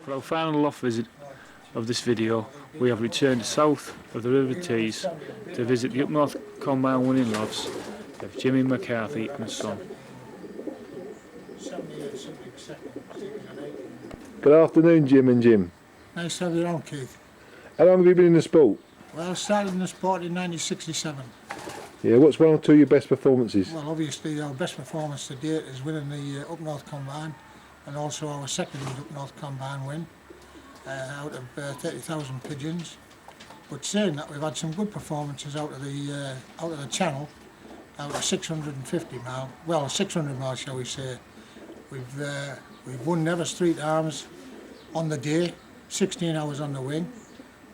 For our final loft visit of this video, we have returned south of the River Tees to visit the up north combine winning lofts of Jimmy McCarthy and Son. Good afternoon, Jim and Jim. Nice to have you on, Keith. How long have you been in the sport? Well, I started in the sport in 1967. Yeah, what's one or two of your best performances? Well, obviously our best performance to date is winning the Up North Combine, and also our second Up North Combine win out of 30,000 pigeons. But saying that, we've had some good performances out of the channel, out of 650 mile, well 600 miles shall we say. We've won Never Street Arms on the day, 16 hours on the wing.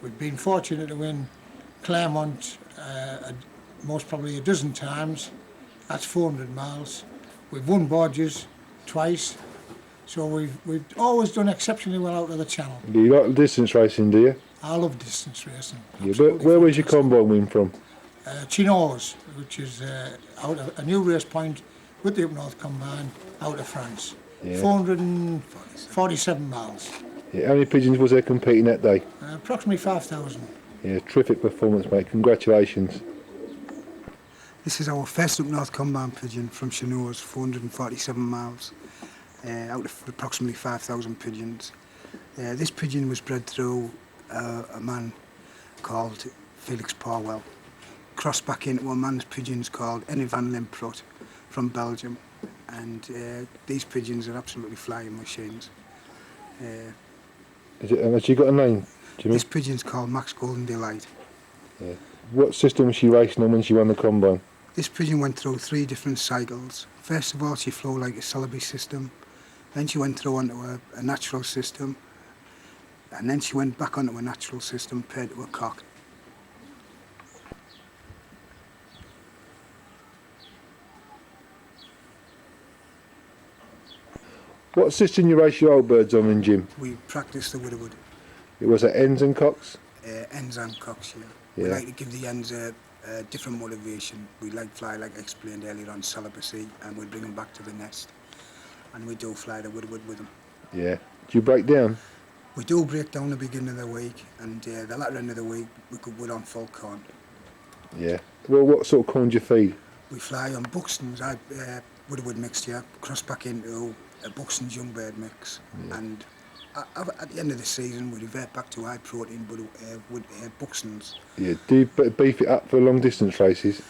We've been fortunate to win Claremont most probably a dozen times. That's 400 miles. We've won Borges twice. So we've always done exceptionally well out of the channel. Do you like distance racing, do you? I love distance racing. Yeah, but where was your combine win from? Chinos, which is out of a new race point with the Up North Combine out of France. Yeah. 447 miles. Yeah, how many pigeons was there competing that day? Approximately 5,000. Yeah, terrific performance, mate. Congratulations. This is our first Up North Combine pigeon from Chinos, 447 miles, out of approximately 5,000 pigeons. This pigeon was bred through a man called Felix Parwell, crossed back into a man's pigeons called Enne van Limprot from Belgium, and these pigeons are absolutely flying machines. Has she got a name, Jimmy? This pigeon's called Max Golden Delight. Yeah. What system was she racing on when she won the combine? This pigeon went through 3 different cycles. First of all, she flew like a Celebi system. Then she went through onto a natural system. And then she went back onto a natural system paired to a cock. What system you race your old birds on then, Jim? We practiced the Widowwood. It was at ends and cocks? Ends and cocks, yeah. Yeah. We like to give the ends a different motivation. We like fly, like I explained earlier, on celibacy, and we bring them back to the nest. And we do fly the Widowwood with them. Yeah. Do you break down? We do break down the beginning of the week, and the latter end of the week we could wood on full corn. Yeah. Well, what sort of corn do you feed? We fly on Buxton's Widowwood mixture, cross back into a Buxton's young bird mix, and at the end of the season we revert back to high protein with Buxton's. Yeah. Do you beef it up for long distance races?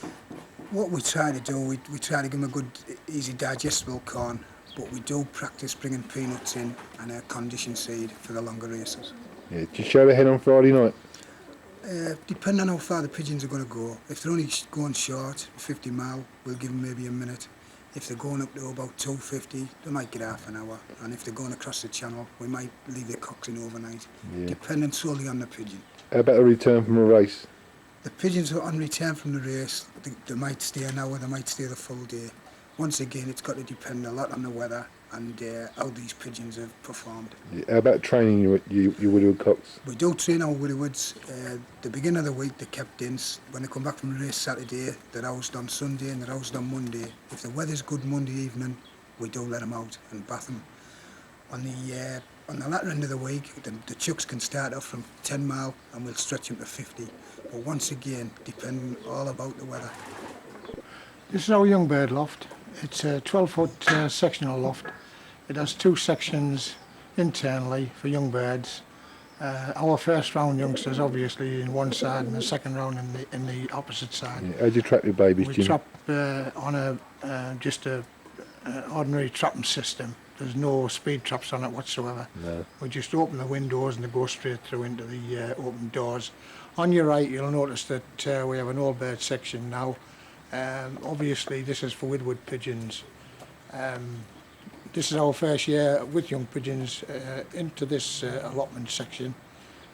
What we try to do, we try to give them a good, easy digestible corn, but we do practice bringing peanuts in and a conditioned seed for the longer races. Yeah. Do you show the hen on Friday night? Depending on how far the pigeons are going to go. If they're only going short, 50 mile, we'll give them maybe a minute. If they're going up to about 250, they might get half an hour. And if they're going across the channel, we might leave their cocks in overnight, depending solely on the pigeon. How about a return from a race? The pigeons are on return from the race. They might stay an hour, they might stay the full day. Once again, it's got to depend a lot on the weather and how these pigeons have performed. Yeah. How about training your Widowwood cocks? We do train our Widowwoods. The beginning of the week they're kept in. When they come back from the race Saturday, they're housed on Sunday and they're housed on Monday. If the weather's good Monday evening, we do let them out and bath them. On the latter end of the week, the chooks can start off from 10 mile and we'll stretch them to 50. But once again, depending all about the weather. This is our young bird loft. It's a 12-foot sectional loft. It has 2 sections internally for young birds. Our first round youngsters obviously in one side and the second round in the opposite side. Yeah. How do you trap your babies, Jim? We trap on just a ordinary trapping system. There's no speed traps on it whatsoever. No. We just open the windows and they go straight through into the open doors. On your right you'll notice that we have an old bird section now. Obviously this is for Widowwood pigeons. This is our first year with young pigeons into this allotment section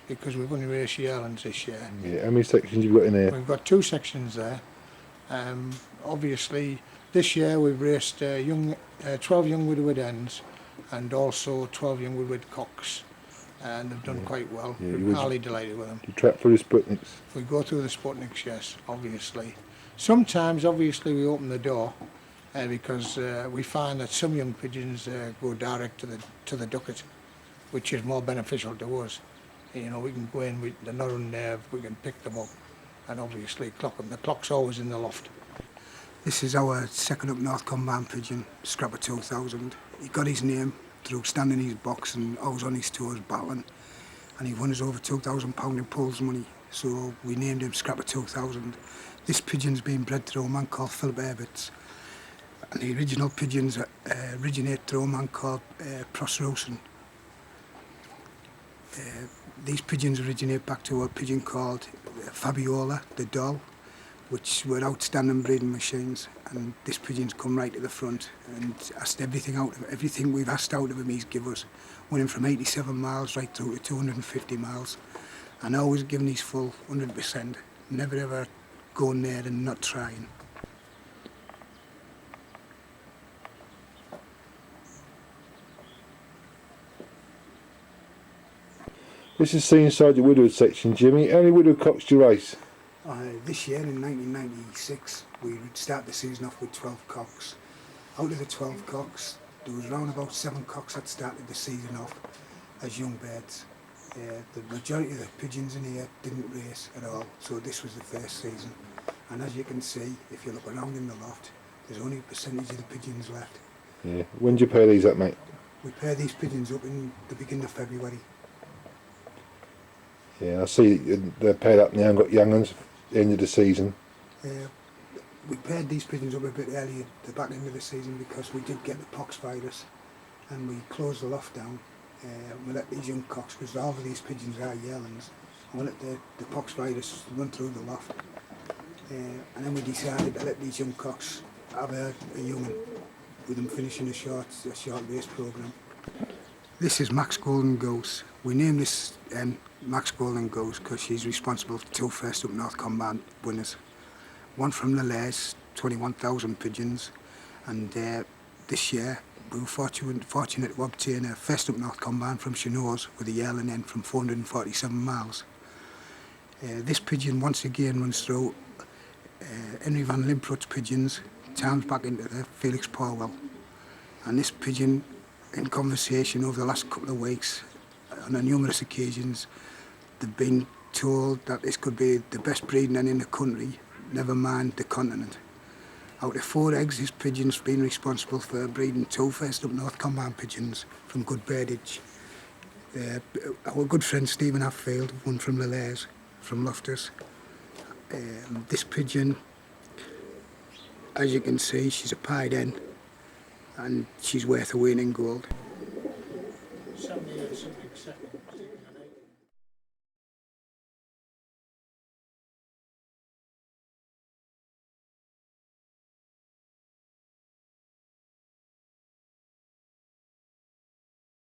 because we've only raced yearlings this year. Yeah. How many sections have you got in there? We've got 2 sections there. Obviously this year we've raced 12 young Widowwood hens and also 12 young Widowwood cocks, and they've done quite well. Yeah, We're highly delighted with them. Do you trap through the Sputniks? We go through the Sputniks, yes, obviously. Sometimes, obviously, we open the door because we find that some young pigeons go direct to the ducket. which is more beneficial to us. You know, we can go in, they're not unnerved, we can pick them up and obviously clock them. The clock's always in the loft. This is our second up north combine pigeon, Scrapper 2000. He got his name through standing in his box and always on his toes battling, and he won us over £2,000 in pools money, so we named him Scrapper 2000. This pigeon's been bred through a man called Philip Herberts, and the original pigeons originate through a man called Pros Rosen. These pigeons originate back to a pigeon called Fabiola, the doll, which were outstanding breeding machines, and this pigeon's come right to the front and asked everything we've asked out of him he's give us, winning from 87 miles right through to 250 miles, and always giving his full 100%, never ever going there and not trying. This is seen inside the widowed section, Jimmy. How many widowed cocks do you race? This year in 1996 we would start the season off with 12 cocks. Out of the 12 cocks there was around about 7 cocks that started the season off as young birds. The majority of the pigeons in here didn't race at all, so this was the first season. And as you can see, if you look around in the loft, there's only a percentage of the pigeons left. Yeah. When do you pair these up, mate? We pair these pigeons up in the beginning of February. Yeah, I see they're paired up now and got young ones at the end of the season. We paired these pigeons up a bit earlier at the back end of the season because we did get the pox virus, and we closed the loft down. We let these young cocks, because all of these pigeons are yearlings, and we let the pox virus run through the loft. And then we decided to let these young cocks have a young'un, with them finishing a short race programme. This is Max Golden Goose. We named this Max Golden Goose because she's responsible for 2 first up north combine winners. One from the Lairs, 21,000 pigeons, and this year we were fortunate to obtain a first up north combine from Chenau's with a yearling end from 447 miles. This pigeon once again runs through Henry van Limprut's pigeons, times back into the Felix Powell, and this pigeon, in conversation over the last couple of weeks, on numerous occasions, they've been told that this could be the best breeding hen in the country, never mind the continent. Out of 4 eggs, this pigeon's been responsible for breeding 2 first up north combine pigeons from good birdage. Our good friend Stephen Hatfield won from the Lairs, from Loftus. This pigeon, as you can see, she's a pied hen, and she's worth a weight in gold. 78 something second.